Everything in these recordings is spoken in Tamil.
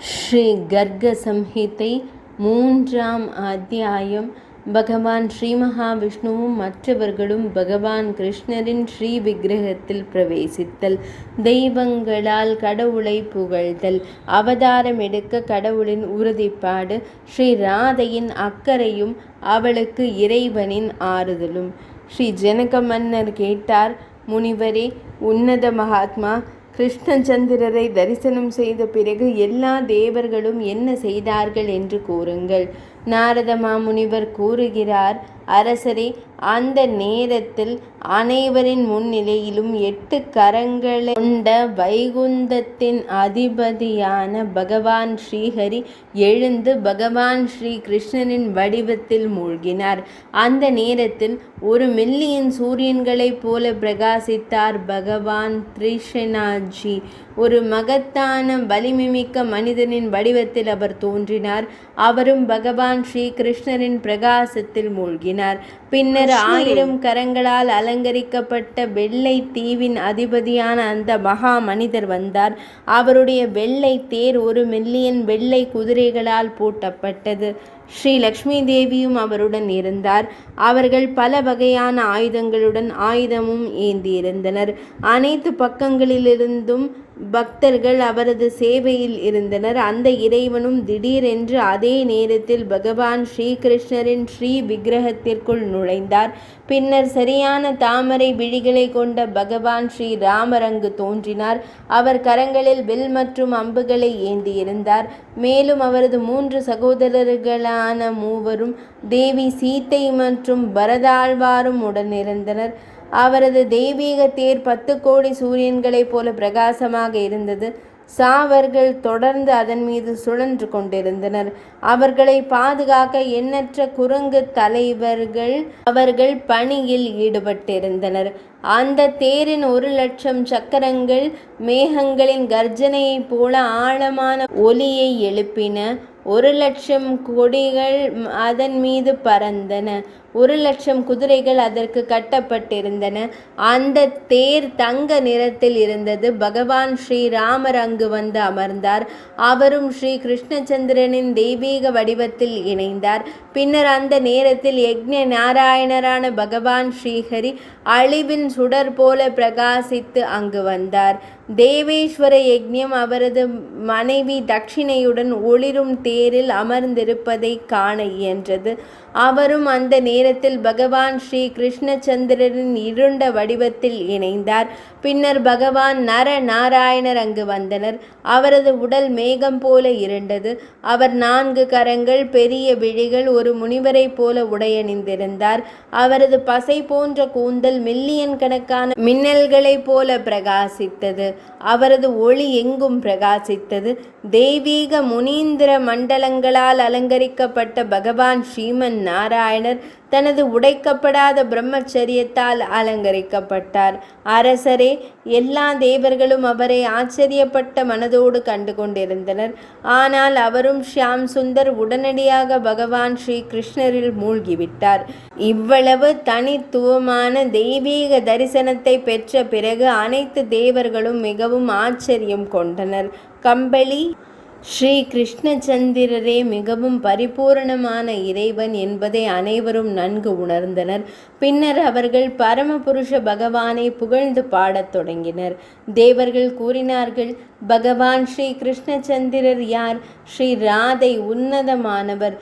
ஸ்ரீ கர்க சம்ஹிதை 3ஆம் அத்தியாயம். பகவான் ஸ்ரீ மகாவிஷ்ணுவும் மற்றவர்களும் பகவான் கிருஷ்ணரின் ஸ்ரீ விக்கிரகத்தில் பிரவேசித்தல், தெய்வங்களால் கடவுளை புகழ்தல், அவதாரம் எடுக்க கடவுளின் உறுதிப்பாடு, ஸ்ரீ ராதையின் அக்கறையும் அவளுக்கு இறைவனின் ஆறுதலும். ஸ்ரீ ஜனக மன்னர் கேட்டார், முனிவரே, உன்னத மகாத்மா, கிருஷ்ணச்சந்திரரை தரிசனம் செய்த பிறகு எல்லா தேவர்களும் என்ன செய்தார்கள் என்று கூறுங்கள். நாரத மாமுனிவர் கூறுகிறார், அரசரே, அந்த நேரத்தில் அனைவரின் முன்னிலையிலும் 8 கரங்களை கொண்ட வைகுந்தத்தின் அதிபதியான பகவான் ஸ்ரீஹரி எழுந்து பகவான் ஸ்ரீ கிருஷ்ணனின் வடிவத்தில் மூழ்கினார். அந்த நேரத்தில் 1,000,000 சூரியன்களைப் போல பிரகாசித்தார் பகவான் திரிஷனாஜி. ஒரு மகத்தான வலிமைமிக்க மனிதனின் வடிவத்தில் அவர் தோன்றினார். அவரும் பகவான் ஸ்ரீ கிருஷ்ணரின் பிரகாசத்தில் மூழ்கினார். பின்னர் 1000 கரங்களால் அலங்கரிக்கப்பட்ட வெள்ளை தீவின் அதிபதியான அந்த மகா மனிதர் வந்தார். அவருடைய வெள்ளை தேர் 1,000,000 வெள்ளை குதிரைகளால் பூட்டப்பட்டது. ஸ்ரீ லக்ஷ்மி தேவியும் அவருடன் இருந்தார். அவர்கள் பல வகையான ஆயுதங்களுடன் ஆயுதமும் ஏந்தியிருந்தனர். அனைத்து பக்கங்களிலிருந்தும் பக்தர்கள் அவரது சேவையில் இருந்தனர். அந்த இறைவனும் திடீரென்று அதே நேரத்தில் பகவான் ஸ்ரீகிருஷ்ணரின் ஸ்ரீ விக்கிரகத்திற்குள் நுழைந்தார். பின்னர் சரியான தாமரை விழிகளை கொண்ட பகவான் ஸ்ரீ ராமர் அங்கு தோன்றினார். அவர் கரங்களில் வில் மற்றும் அம்புகளை ஏந்தியிருந்தார். மேலும் அவரது 3 சகோதரர்களான மூவரும், தேவி சீத்தை மற்றும் பரதாழ்வாரும் உடனிருந்தனர். அவரது தெய்வீக தேர் 10 கோடி சூரியன்களைப் போல பிரகாசமாக இருந்தது. சாவர்கள் தொடர்ந்து அதன் மீது சுழன்று கொண்டிருந்தனர். அவர்களை பாதுகாக்க எண்ணற்ற குரங்கு தலைவர்கள் அவர்கள் பணியில் ஈடுபட்டிருந்தனர். அந்த தேரின் 1,00,000 சக்கரங்கள் மேகங்களின் கர்ஜனையைப் போல ஆழமான ஒலியை எழுப்பின. 1,00,000 கொடிகள் அதன் மீது பறந்தன. 1,00,000 குதிரைகள் அதற்கு கட்டப்பட்டிருந்தன. அந்த தேர் தங்க நிறத்தில் இருந்தது. பகவான் ஸ்ரீராமர் அங்கு வந்து அமர்ந்தார். அவரும் ஸ்ரீ கிருஷ்ணச்சந்திரனின் தெய்வீக வடிவத்தில் இணைந்தார். பின்னர் அந்த நேரத்தில் யக்ஞ நாராயணரான பகவான் ஸ்ரீஹரி அழிவின் சுடர் போல பிரகாசித்து அங்கு வந்தார். தேவேஸ்வர யக்ஞம் அவரது மனைவி தட்சிணையுடன் ஒளிரும் தேரில் அமர்ந்திருப்பதை காண இயன்றது. அவரும் அந்த நேரத்தில் பகவான் ஸ்ரீ கிருஷ்ணச்சந்திரனின் இருண்ட வடிவத்தில் இணைந்தார். பின்னர் பகவான் நர நாராயணர் அங்கு வந்தனர். அவரது உடல் மேகம் போல இருண்டது. அவர் 4 கரங்கள், பெரிய விழிகள், ஒரு முனிவரைப் போல உடையணிந்திருந்தார். அவரது பசை போன்ற கூந்தல் மில்லியன் கணக்கான மின்னல்களைப் போல பிரகாசித்தது. அவரது ஒளி எங்கும் பிரகாசித்தது. தெய்வீக முனீந்திர மண்டலங்களால் அலங்கரிக்கப்பட்ட பகவான் ஸ்ரீமன் நாராயணர் தனது உடைக்கப்படாத பிரம்மச்சரியத்தால் அலங்கரிக்கப்பட்டார். அரசரே, எல்லா தேவர்களும் அவரை ஆச்சரியப்பட்ட மனதோடு கண்டு கொண்டிருந்தனர். ஆனால் அவரும் ஷியாம் சுந்தர் உடனடியாக பகவான் ஸ்ரீ கிருஷ்ணரில் மூழ்கிவிட்டார். இவ்வளவு தனித்துவமான தெய்வீக தரிசனத்தை பெற்ற பிறகு அனைத்து தேவர்களும் மிகவும் ஆச்சரியம் கொண்டனர். கம்பளி, ஸ்ரீ கிருஷ்ணச்சந்திரரே மிகவும் பரிபூரணமான இறைவன் என்பதை அனைவரும் நன்கு உணர்ந்தனர். பின்னர் அவர்கள் பரமபுருஷ பகவானை புகழ்ந்து பாடத் தொடங்கினர். தேவர்கள் கூறினார்கள், பகவான் ஸ்ரீ கிருஷ்ணச்சந்திரர் யார்? ஸ்ரீ ராதை உன்னதமானவர்,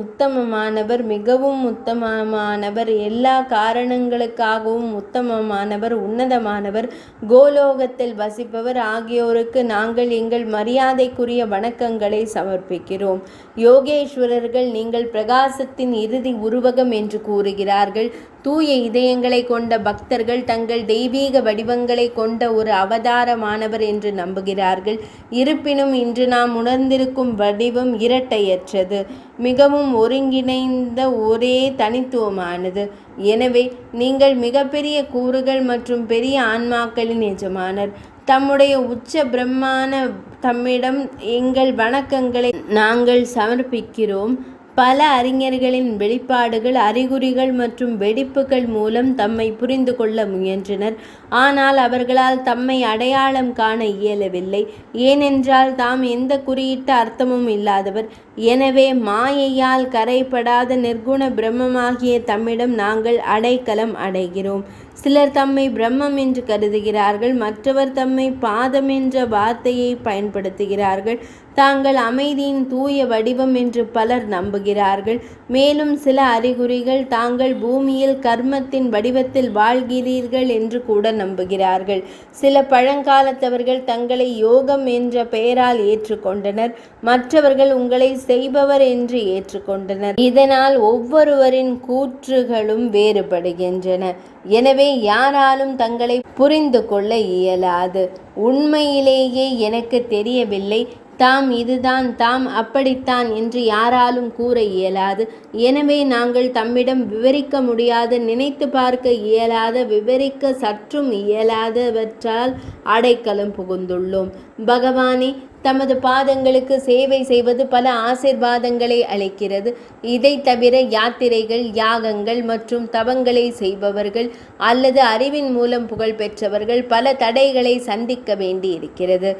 உத்தமமானவர், மிகவும் உத்தமமானவர், எல்லா காரணங்களுக்காகவும் உத்தமமானவர், உன்னதமானவர், கோலோகத்தில் வசிப்பவர் ஆகியோருக்கு நாங்கள் எங்கள் மரியாதைக்குரிய வணக்கங்களை சமர்ப்பிக்கிறோம். யோகேஸ்வரர்கள் நீங்கள் பிரகாசத்தின் இறுதி உருவகம் என்று கூறுகிறார்கள். தூய இதயங்களை கொண்ட பக்தர்கள் தங்கள் தெய்வீக வடிவங்களை கொண்ட ஒரு அவதாரமானவர் என்று நம்புகிறார்கள். இருப்பினும் இன்று நாம் உணர்ந்திருக்கும் வடிவம் இரட்டையற்றது, மிகவும் ஒருங்கிணைந்த, ஒரே தனித்துவமானது. எனவே நீங்கள் மிகப்பெரிய கூறுகள் மற்றும் பெரிய ஆன்மாக்களின் எஜமானர். தம்முடைய உச்ச பிரம்மான தம்மிடம் எங்கள் வணக்கங்களை நாங்கள் சமர்ப்பிக்கிறோம். பல அறிஞர்களின் வெளிப்பாடுகள், அறிகுறிகள் மற்றும் வெடிப்புகள் மூலம் தம்மை புரிந்து கொள்ள முயன்றனர். ஆனால் அவர்களால் தம்மை அடையாளம் காண இயலவில்லை. ஏனென்றால் தாம் எந்த குறியிட்ட அர்த்தமும் இல்லாதவர். எனவே மாயையால் கரைபடாத நிர்குண பிரம்மமாகிய தம்மிடம் நாங்கள் அடைக்கலம் அடைகிறோம். சிலர் தம்மை பிரம்மம் என்று கருதுகிறார்கள். மற்றவர் தம்மை பாதம் என்ற வார்த்தையை பயன்படுத்துகிறார்கள். தாங்கள் அமைதியின் தூய வடிவம் என்று பலர் நம்புகிறார்கள். மேலும் சில அறிகுறிகள் தாங்கள் பூமியில் கர்மத்தின் வடிவத்தில் வாழ்கிறீர்கள் என்று கூட நம்புகிறார்கள். சில பழங்காலத்தவர்கள் தங்களை யோகம் என்ற பெயரால் ஏற்றுக்கொண்டனர். மற்றவர்கள் உங்களை செய்பவர் என்று ஏற்றுக்கொண்டனர். இதனால் ஒவ்வொருவரின் கூற்றுகளும் வேறுபடுகின்றன. எனவே யாராலும் தங்களை புரிந்து கொள்ள இயலாது. உண்மையிலேயே எனக்கு தெரியவில்லை, தாம் இதுதான், தாம் அப்படித்தான் என்று யாராலும் கூற இயலாது. எனவே நாங்கள் தம்மிடம் விவரிக்க முடியாத, நினைத்து பார்க்க இயலாத, விவரிக்க சற்றும் இயலாதவற்றால் அடைக்கலம் புகுந்துள்ளோம். பகவானே, தமது பாதங்களுக்கு சேவை செய்வது பல ஆசீர்வாதங்களை அளிக்கிறது. இதை தவிர யாத்திரைகள், யாகங்கள் மற்றும் தவங்களை செய்பவர்கள் அல்லது அறிவின் மூலம் புகழ் பெற்றவர்கள் பல தடைகளை சந்திக்க வேண்டி இருக்கிறது.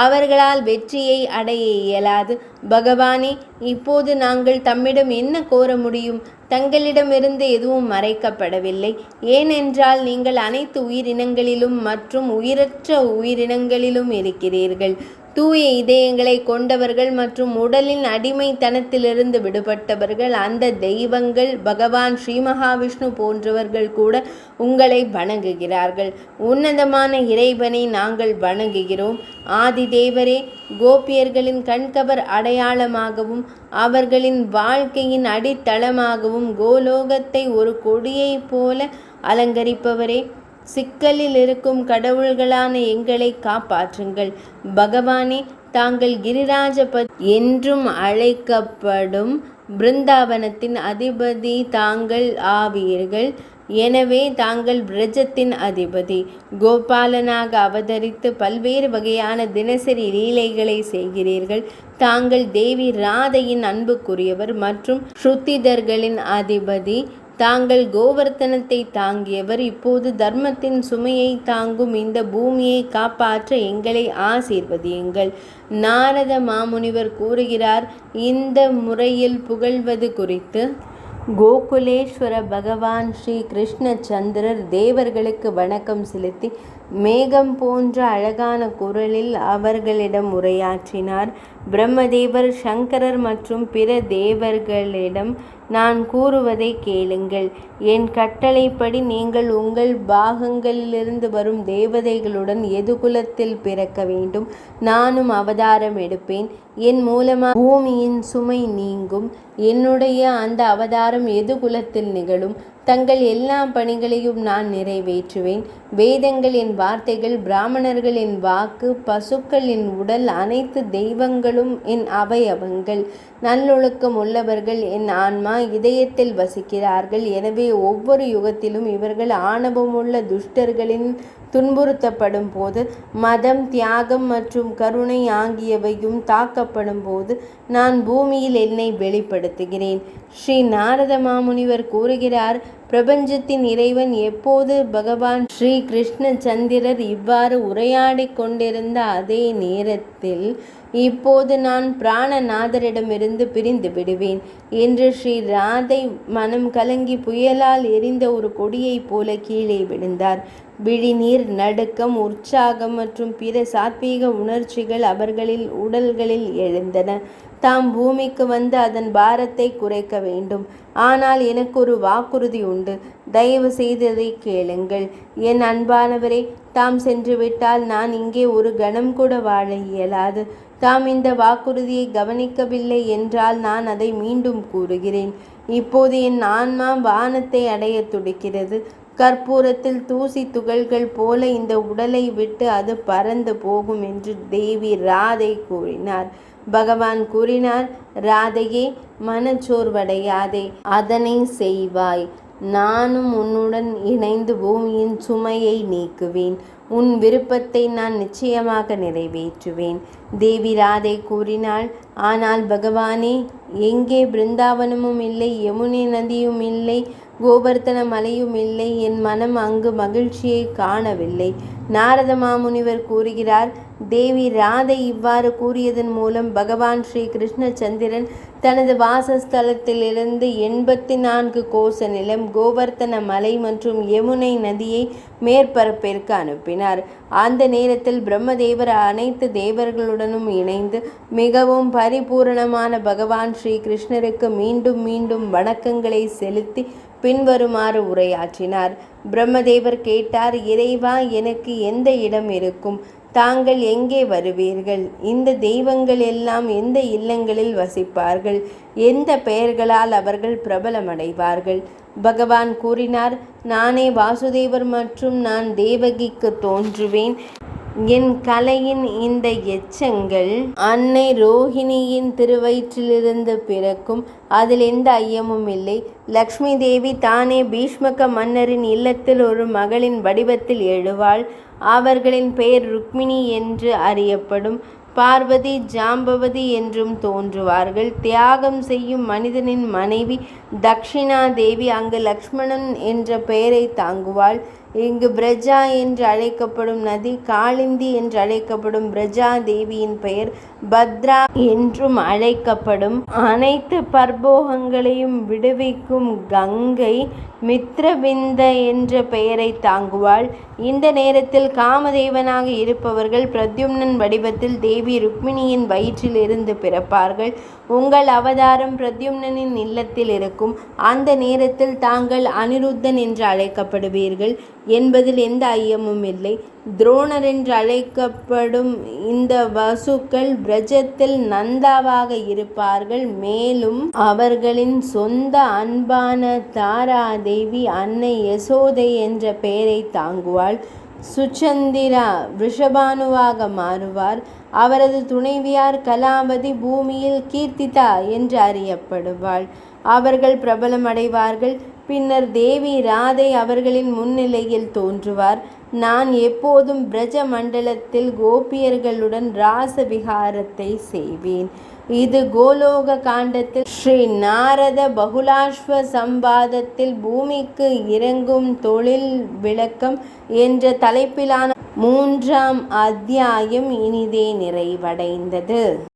அவர்களால் வெற்றியை அடைய இயலாது. பகவானே, இப்போது நாங்கள் தம்மிடம் என்ன கோர முடியும்? தங்களிடமிருந்து எதுவும் மறைக்கப்படவில்லை. ஏனென்றால் நீங்கள் அனைத்து உயிரினங்களிலும் மற்றும் உயிரற்ற உயிரினங்களிலும் இருக்கிறீர்கள். தூய இதயங்களை கொண்டவர்கள் மற்றும் உடலின் அடிமைத்தனத்திலிருந்து விடுபட்டவர்கள், அந்த தெய்வங்கள், பகவான் ஸ்ரீ மகாவிஷ்ணு போன்றவர்கள் கூட உங்களை வணங்குகிறார்கள். உன்னதமான இறைவனை நாங்கள் வணங்குகிறோம். ஆதி தேவரே, கோபியர்களின் கண்கவர் அடையாளமாகவும் அவர்களின் வாழ்க்கையின் அடித்தளமாகவும் கோலோகத்தை ஒரு கொடியைப் போல அலங்கரிப்பவரே, சிக்கலில் இருக்கும் கடவுள்களான எங்களை காப்பாற்றுங்கள். பகவானே, தாங்கள் கிரிராஜபதி என்றும் அழைக்கப்படும் பிருந்தாவனத்தின் அதிபதி தாங்கள் ஆவீர்கள். எனவே தாங்கள் பிரஜத்தின் அதிபதி. கோபாலனாக அவதரித்து பல்வேறு வகையான தினசரி லீலைகளை செய்கிறீர்கள். தாங்கள் தேவி ராதையின் அன்புக்குரியவர் மற்றும் ஸ்ருத்திதர்களின் அதிபதி. தாங்கள் கோவர்த்தனத்தை தாங்கியவர். இப்போது தர்மத்தின் சுமையை தாங்கும் இந்த பூமியை காப்பாற்ற எங்களை ஆசீர்வதியுங்கள். நாரத மாமுனிவர் கூறுகிறார், இந்த முறையில் புகழ்வது குறித்து. கோகுலேஸ்வர பகவான் ஸ்ரீ கிருஷ்ணச்சந்திரர் தேவர்களுக்கு வணக்கம் செலுத்தி மேகம் போன்ற அழகான குரலில் அவர்களிடம் உரையாற்றினார். பிரம்மதேவர், சங்கரர் மற்றும் பிற தேவர்களிடம், நான் கூறுவதை கேளுங்கள். என் கட்டளைப்படி நீங்கள் உங்கள் பாகங்களிலிருந்து வரும் தேவதைகளுடன் எதுகுலத்தில் பிறக்க வேண்டும். நானும் அவதாரம் எடுப்பேன். என் மூலமாக பூமியின் சுமை நீங்கும். என்னுடைய அந்த அவதாரம் எதுகுலத்தில் நிகழும். தங்கள் எல்லா பணிகளையும் நான் நிறைவேற்றுவேன். வேதங்கள் என் வார்த்தைகள், பிராமணர்கள் என் வாக்கு, பசுக்கள் என் உடல், அனைத்து தெய்வங்களும் என் அவயவங்கள். நல்லொழுக்கம் உள்ளவர்கள் என் ஆன்மா இதயத்தில் வசிக்கிறார்கள். எனவே ஒவ்வொரு யுகத்திலும் இவர்கள் ஆணவமுள்ள துஷ்டர்களின் துன்புறுத்தப்படும் போது, மதம், தியாகம் மற்றும் கருணை ஆகியவையும் தாக்கப்படும் போது நான் பூமியில் என்னை வெளிப்படுத்துகிறேன். ஸ்ரீ நாரத மாமுனிவர் கூறுகிறார், பிரபஞ்சத்தின் இறைவன் எப்போது பகவான் ஸ்ரீ கிருஷ்ணச்சந்திரர் இவ்வாறு உரையாடி கொண்டிருந்த அதே நேரத்தில் இப்போது நான் பிராணநாதரிடமிருந்து பிரிந்து விடுவேன் என்று ஸ்ரீ ராதை மனம் கலங்கி புயலால் எரிந்த ஒரு கொடியைப் போல கீழே விழுந்தார். விழிநீர், நடுக்கம், உற்சாகம் மற்றும் பிற சாத்வீக உணர்ச்சிகள் அவர்களில் உடல்களில் எழுந்தன. தாம் பூமிக்கு வந்து அதன் பாரத்தை குறைக்க வேண்டும். ஆனால் எனக்கு ஒரு வாக்குறுதி உண்டு. தயவு செய்து அதை கேளுங்கள். என் அன்பானவரே, தாம் சென்றுவிட்டால் நான் இங்கே ஒரு கணம் கூட வாழ இயலாது. தாம் இந்த வாக்குறுதியை கவனிக்கவில்லை என்றால் நான் அதை மீண்டும் கூறுகிறேன். இப்போது என் ஆன்மா வானத்தை அடைய துடிக்கிறது. கற்பூரத்தில் தூசி துகள்கள் போல இந்த உடலை விட்டு அது பறந்து போகும் என்று தேவி ராதை கூறினார். பகவான் கூறினார், ராதையே, மனச்சோர்வடையாதே, அதனை செய்வாய். நானும் உன்னுடன் இணைந்து பூமியின் சுமையை நீக்குவேன். உன் விருப்பத்தை நான் நிச்சயமாக நிறைவேற்றுவேன். தேவி ராதை கூறினாள், ஆனால் பகவானே, எங்கே பிருந்தாவனமும் இல்லை, யமுனை நதியும் இல்லை, கோவர்த்தன மலையும் இல்லை, என் மனம் அங்கு மகிழ்ச்சியை காணவில்லை. நாரத மாமுனிவர் கூறுகிறார், தேவி ராதை இவ்வாறு கூறியதன் மூலம் பகவான் ஸ்ரீ கிருஷ்ணச்சந்திரன் தனது வாசஸ்தலத்திலிருந்து 84 கோச நிலம், கோவர்த்தன மலை மற்றும் யமுனை நதியை மேற்பரப்பிற்கு அனுப்பினார். அந்த நேரத்தில் பிரம்மதேவர் அனைத்து தேவர்களுடனும் இணைந்து மிகவும் பரிபூரணமான பகவான் ஸ்ரீ கிருஷ்ணருக்கு மீண்டும் மீண்டும் வணக்கங்களை செலுத்தி பின்வருமாறு உரையாற்றினார். பிரம்மதேவர் கேட்டார், இறைவா, எனக்கு எந்த இடம் இருக்கும்? தாங்கள் எங்கே வருவீர்கள்? இந்த தெய்வங்கள் எல்லாம் எந்த இல்லங்களில் வசிப்பார்கள்? எந்த பெயர்களால் அவர்கள் பிரபலமடைவார்கள்? பகவான் கூறினார், நானே வாசுதேவர் மற்றும் நான் தேவகிக்கு தோன்றுவேன். என் கலையின் இந்த எச்சங்கள் அன்னை ரோஹிணியின் திருவயிற்றிலிருந்து பிறக்கும், அதில் எந்த ஐயமும் இல்லை. லக்ஷ்மி தேவி தானே பீஷ்மக மன்னரின் இல்லத்தில் ஒரு மகளின் வடிவத்தில் எழுவாள். அவர்களின் பெயர் ருக்மிணி என்று அறியப்படும். பார்வதி ஜாம்பவதி என்றும் தோன்றுவார்கள். தியாகம் செய்யும் மனிதனின் மனைவி தக்ஷிணா தேவி அங்கு லக்ஷ்மணன் என்ற பெயரை தாங்குவாள். இங்கு பிரஜா என்று அழைக்கப்படும் நதி, காளிந்தி என்று அழைக்கப்படும் பிரஜா தேவியின் பெயர் பத்ரா என்றும் அழைக்கப்படும். அனைத்து பர்போகங்களையும் விடுவிக்கும் கங்கை மித்ரவிந்த என்ற பெயரை தாங்குவாள். இந்த நேரத்தில் காமதேவனாக இருப்பவர்கள் பிரத்யும்னன் வடிவத்தில் தேவி ருக்மிணியின் வயிற்றில் இருந்து பிறப்பார்கள். உங்கள் அவதாரம் பிரத்யும்னனின் இல்லத்தில் இருக்கும். அந்த நேரத்தில் தாங்கள் அனிருத்தன் என்று அழைக்கப்படுவீர்கள் என்பதில் எந்த ஐயமும் இல்லை. துரோணர் என்று அழைக்கப்படும் இந்த வசுக்கள் பிரஜத்தில் நந்தாவாக இருப்பார்கள். மேலும் அவர்களின் சொந்த அன்பான தாரா தேவி அன்னை யசோதை என்ற பெயரை தாங்குவாள். சுச்சந்திரா ரிஷபானுவாக மாறுவார். அவரது துணைவியார் கலாவதி பூமியில் கீர்த்திதா என்று அறியப்படுவாள். அவர்கள் பிரபலமடைவார்கள். பின்னர் தேவி ராதை அவர்களின் முன்னிலையில் தோன்றுவார். நான் எப்போதும் பிரஜ மண்டலத்தில் கோபியர்களுடன் ராச விகாரத்தை செய்வேன். இது கோலோக காண்டத்தில் ஸ்ரீ நாரத பகுலாஸ்வ சம்பாதத்தில் பூமிக்கு இறங்கும் தொழில் விளக்கம் என்ற தலைப்பிலான 3ஆம் அத்தியாயம் இனிதே நிறைவடைந்தது.